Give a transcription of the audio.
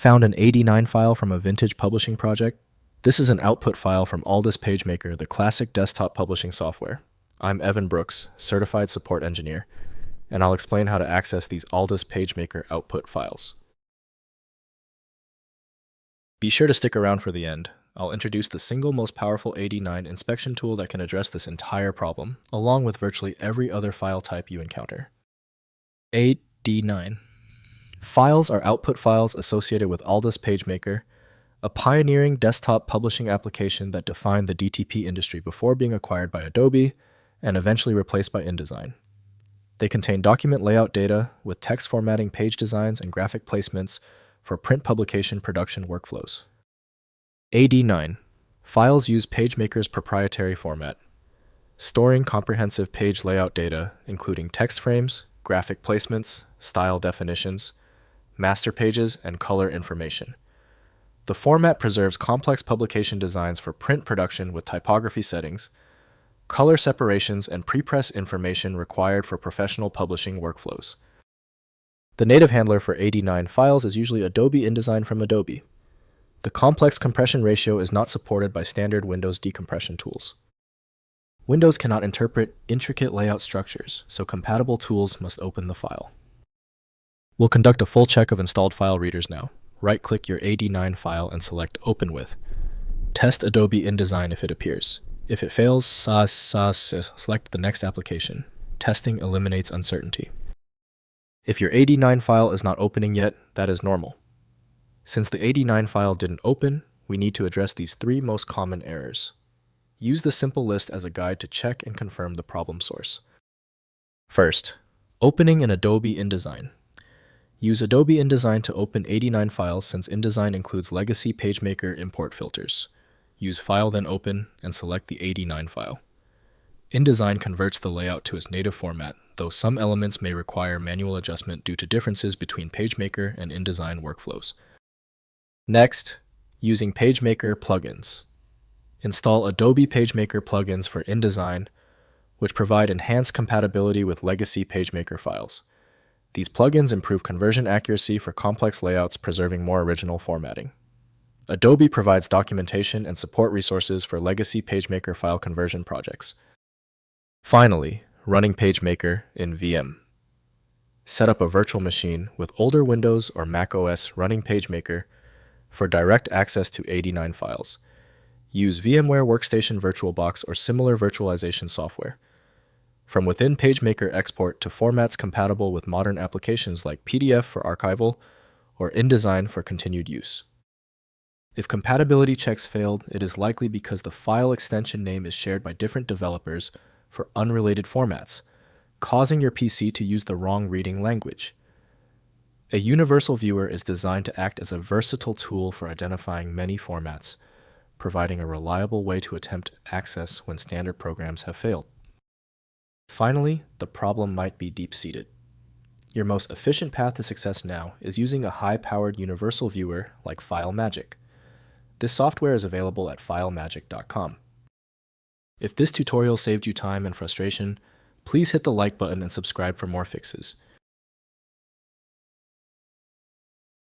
Found an AD9 file from a vintage publishing project? This is an output file from Aldus PageMaker, the classic desktop publishing software. I'm Evan Brooks, Certified Support Engineer, and I'll explain how to access these Aldus PageMaker output files. Be sure to stick around for the end. I'll introduce the single most powerful AD9 inspection tool that can address this entire problem, along with virtually every other file type you encounter. AD9. Files are output files associated with Aldus PageMaker, a pioneering desktop publishing application that defined the DTP industry before being acquired by Adobe and eventually replaced by InDesign. They contain document layout data with text formatting, page designs, and graphic placements for print publication production workflows. AD9. Files use PageMaker's proprietary format, storing comprehensive page layout data, including text frames, graphic placements, style definitions, master pages, and color information. The format preserves complex publication designs for print production with typography settings, color separations, and prepress information required for professional publishing workflows. The native handler for AD9 files is usually Adobe InDesign from Adobe. The complex compression ratio is not supported by standard Windows decompression tools. Windows cannot interpret intricate layout structures, so compatible tools must open the file. We'll conduct a full check of installed file readers now. Right-click your AD9 file and select Open With. Test Adobe InDesign if it appears. If it fails, select the next application. Testing eliminates uncertainty. If your AD9 file is not opening yet, that is normal. Since the AD9 file didn't open, we need to address these three most common errors. Use the simple list as a guide to check and confirm the problem source. First, opening in Adobe InDesign. Use Adobe InDesign to open AD9 files since InDesign includes legacy PageMaker import filters. Use File then Open and select the AD9 file. InDesign converts the layout to its native format, though some elements may require manual adjustment due to differences between PageMaker and InDesign workflows. Next, using PageMaker plugins. Install Adobe PageMaker plugins for InDesign, which provide enhanced compatibility with legacy PageMaker files. These plugins improve conversion accuracy for complex layouts, preserving more original formatting. Adobe provides documentation and support resources for legacy PageMaker file conversion projects. Finally, running PageMaker in VM. Set up a virtual machine with older Windows or Mac OS running PageMaker for direct access to AD9 files. Use VMware Workstation VirtualBox or similar virtualization software. From within PageMaker, export to formats compatible with modern applications like PDF for archival or InDesign for continued use. If compatibility checks failed, it is likely because the file extension name is shared by different developers for unrelated formats, causing your PC to use the wrong reading language. A universal viewer is designed to act as a versatile tool for identifying many formats, providing a reliable way to attempt access when standard programs have failed. Finally, the problem might be deep-seated. Your most efficient path to success now is using a high-powered universal viewer like FileMagick. This software is available at filemagick.com. If this tutorial saved you time and frustration, please hit the like button and subscribe for more fixes.